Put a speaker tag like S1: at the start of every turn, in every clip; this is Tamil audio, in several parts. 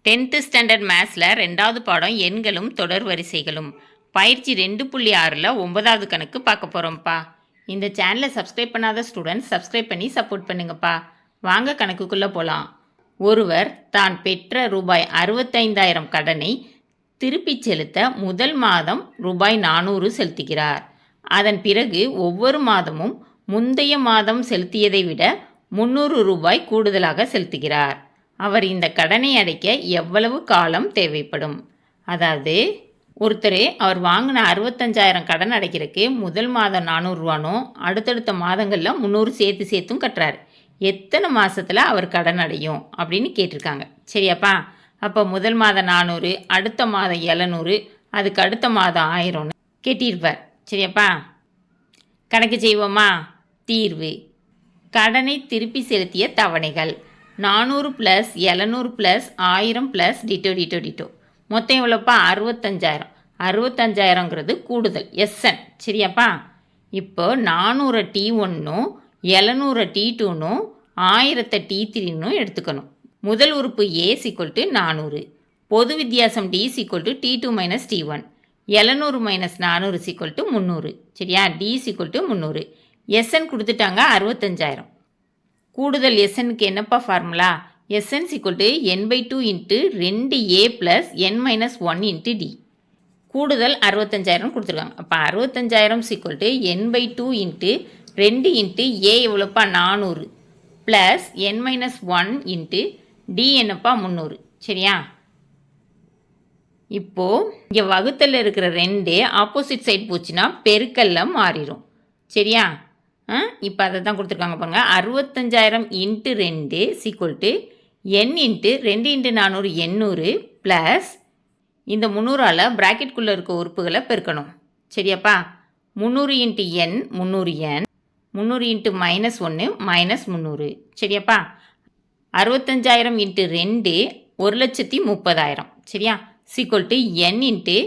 S1: 10th ஸ்டாண்டர்ட் மேத்ஸில் 2வது பாடம் எண்களும் தொடர் வரிசைகளும் பயிற்சி 2.6ல் 9வது கணக்கு பார்க்க போகிறோம்ப்பா. இந்த சேனலை சப்ஸ்கிரைப் பண்ணாத ஸ்டூடெண்ட்ஸ் சப்ஸ்கிரைப் பண்ணி சப்போர்ட் பண்ணுங்கப்பா. வாங்க கணக்குக்குள்ளே போகலாம். ஒருவர் தான் பெற்ற ரூபாய் 65,000 கடனை திருப்பி செலுத்த முதல் மாதம் ரூபாய் 400 செலுத்துகிறார். அதன் பிறகு ஒவ்வொரு மாதமும் முந்தைய மாதம் செலுத்தியதை விட 300 ரூபாய் கூடுதலாக செலுத்துகிறார். அவர் இந்த கடனை அடைக்க எவ்வளவு காலம் தேவைப்படும்? அதாவது ஒருத்தர் அவர் வாங்கின 65,000 கடன் அடைக்கிறதுக்கு முதல் மாதம் 400 ரூபானும் அடுத்தடுத்த மாதங்களில் 300 சேர்த்தும் கட்டுறாரு. எத்தனை மாதத்தில் அவர் கடன் அடையும் அப்படின்னு கேட்டிருக்காங்க. சரியாப்பா? அப்போ முதல் மாதம் 400, அடுத்த மாதம் 700, அதுக்கு அடுத்த மாதம் 1000ன்னு கேட்டிருப்பார். சரியாப்பா? கணக்கு செய்வோமா? தீர்வு: கடனை திருப்பி செலுத்திய தவணைகள் 400 + 700 + 1000 + டிட்டோ. மொத்தம் எவ்வளோப்பா? 65,000. 65,000ங்கிறது கூடுதல் எஸ்என். சரியாப்பா? இப்போ 400 T1னும் 700 T2னும் 1000 T3னும் எடுத்துக்கணும். முதல் உறுப்பு A = 400. பொது வித்தியாசம் D = T2 - T1. 700 - 400 = 300. சரியா? D = 300. எஸ்என் கொடுத்துட்டாங்க 65,000. கூடுதல் எஸ்எனுக்கு என்னப்பா formula? SN = n/2 × 2a + n - 1 × d. கூடுதல் 65,000 கொடுத்துருக்காங்க. அப்போ 65,000 = n/2 × 2 × a எவ்வளோப்பா? 400 + n - 1 × d என்னப்பா? 300. சரியா? இப்போது இங்கே வகுத்தலில் இருக்கிற 2 ஆப்போசிட் சைடு போச்சுன்னா பெருக்கல்ல மாறிடும். சரியா? இப்போ அதை தான் கொடுத்துருக்காங்க பாருங்க. 65,000 × 2 = n × 2 × 400 800 ப்ளஸ் இந்த 300ஆல் ப்ராக்கெட்குள்ளே இருக்க உறுப்புகளை பெருக்கணும். சரியாப்பா? 300 × n 300n, 300 × -1 -300. சரியாப்பா? 65,000 × 2 1,30,000. சரியா? n ×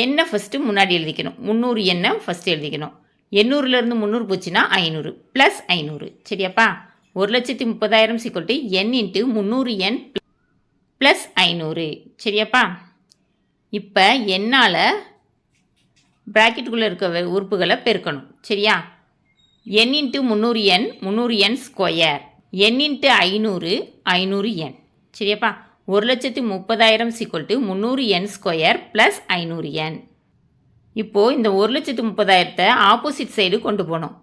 S1: என்ன ஃபஸ்ட்டு முன்னாடி எழுதிக்கணும். 300n ஃபஸ்ட்டு எழுதிக்கணும். 800லேருந்து 300 போச்சுன்னா 500 + 500. சரியாப்பா? 1,30,000 = n × 300n + 500. சரியாப்பா? இப்போ என்னால் ப்ராக்கெட்டுக்குள்ளே இருக்க உறுப்புகளை பெருக்கணும். சரியா? n × 300n 300n², n × 500 500n. சரியாப்பா? 1,30,000 = 300n² + 500n. இப்போது இந்த 1,30,000 ஆப்போசிட் சைடு கொண்டு போகணும்.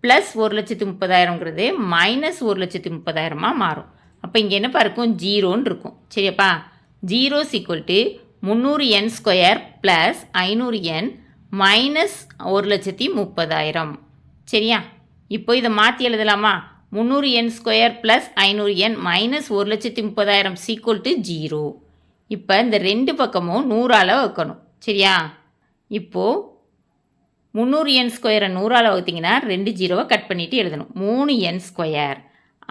S1: ப்ளஸ் 1,30,000ங்கிறது -1,30,000 மாறும். அப்போ இங்கே என்னப்பா இருக்கும்? 0ன்னு இருக்கும். சரியாப்பா? 0 = 300n² + 500n -1,30,000. சரியா? இப்போ இதை மாற்றி எழுதலாமா? 300n² + 500n -1,30,000 = 0. இப்போ இந்த ரெண்டு பக்கமும் 100ஆல் வைக்கணும். சரியா? இப்போது 300n² 100ஆல் வகுத்திங்கன்னா 2 0 கட் பண்ணிவிட்டு எழுதணும். 3n².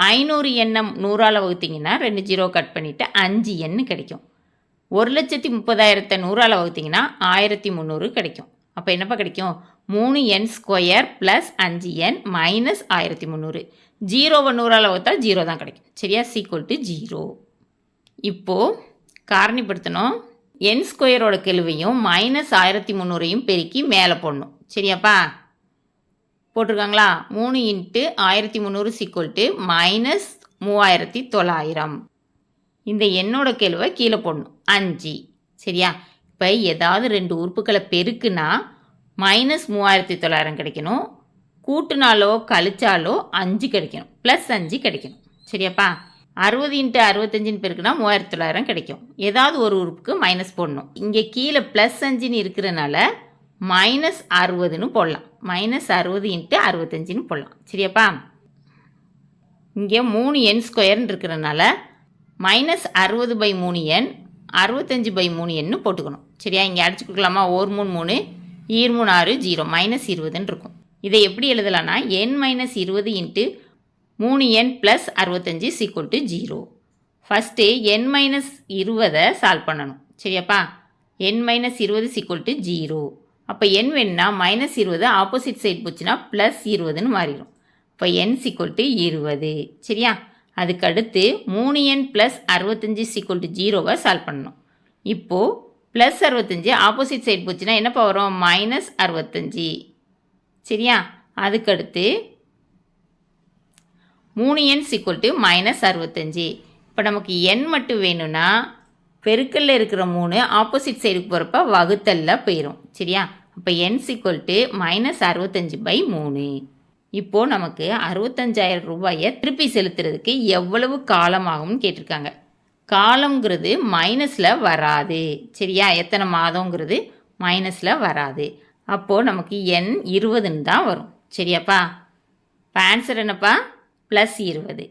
S1: 500n 100ஆல் வகுத்திங்கன்னா 2 0 கட் பண்ணிவிட்டு 5n கிடைக்கும். 1,30,000 100ஆல் வகுத்திங்கன்னா 1,300 கிடைக்கும். அப்போ என்னப்பா கிடைக்கும்? 3n² + 5n -1,300. 0வை 100ஆல் வகுத்தா 0 தான் கிடைக்கும். சரியா? = 0. இப்போது காரணிப்படுத்தணும். n² கெழுவையும் -1,300ஐயும் பெருக்கி மேலே போடணும். சரியாப்பா? போட்டிருக்காங்களா? 3 × 1,300 = -3,900. இந்த எண்ணோட கெழுவை கீழே போடணும். 5. சரியா? இப்போ ஏதாவது 2 உறுப்புகளை பெருக்குனா -3,900 கிடைக்கணும். கூட்டுனாலோ கழிச்சாலோ 5 கிடைக்கணும். +5 கிடைக்கணும். சரியாப்பா? 60 × 65 பெருக்குனா 3,900 கிடைக்கும். ஏதாவது ஒரு உறுப்புக்கு மைனஸ் போடணும். இங்கே கீழே +5ன்னு இருக்கிறனால -60ன்னு போடலாம். -60 × 65ன்னு போடலாம். சரியாப்பா? இங்கே 3n² இருக்கிறனால -60/3n 65/3n போட்டுக்கணும். சரியா? இங்கே அடிச்சு கொடுக்கலாமா? 1 3 3 2 3 6 0 -20ன்னு இருக்கும். இதை எப்படி எழுதலாம்னா n - 20 × 3n + 65 = 0. First n - 20 solve பண்ணணும். சரியாப்பா? n - 20 = 0. அப்போ n வேணுன்னா -20 ஆப்போசிட் சைடு போச்சுன்னா +20ன்னு மாறிடும். இப்போ n = 20. சரியா? அதுக்கடுத்து 3n ப்ளஸ் 65 =0 சால்வ் பண்ணணும். இப்போது ப்ளஸ் 65 ஆப்போசிட் சைடு போச்சுன்னா என்னப்பா வரும்? மைனஸ் 65. சரியா? அதுக்கடுத்து 3n = -65. இப்போ நமக்கு n மட்டும் வேணும்னா பெருக்கல்ல இருக்கிற 3 ஆப்போசிட் சைடுக்கு போகிறப்ப வகுத்தல்ல போயிடும். சரியா? அப்போ n -65/3. இப்போது நமக்கு 65,000 ரூபாயை திருப்பி செலுத்துறதுக்கு எவ்வளவு காலம் ஆகும்னு கேட்டிருக்காங்க. காலம்ங்கிறது மைனஸில் வராது. சரியா? எத்தனை மாதங்கிறது மைனஸில் வராது. அப்போது நமக்கு n 20ன்னு தான் வரும். சரியாப்பா? இப்போ ஆன்சர் என்னப்பா? ப்ளஸ் 20.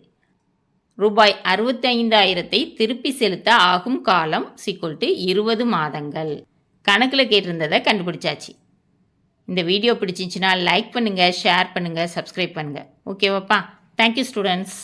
S1: ரூபாய் 65,000 திருப்பி செலுத்த ஆகும் காலம் = 20 மாதங்கள். கணக்கில் கேட்டிருந்ததை கண்டுபிடிச்சாச்சு. இந்த வீடியோ பிடிச்சிருந்துச்சுன்னா லைக் பண்ணுங்கள், ஷேர் பண்ணுங்கள், சப்ஸ்கிரைப் பண்ணுங்கள். ஓகேவாப்பா? Thank you students.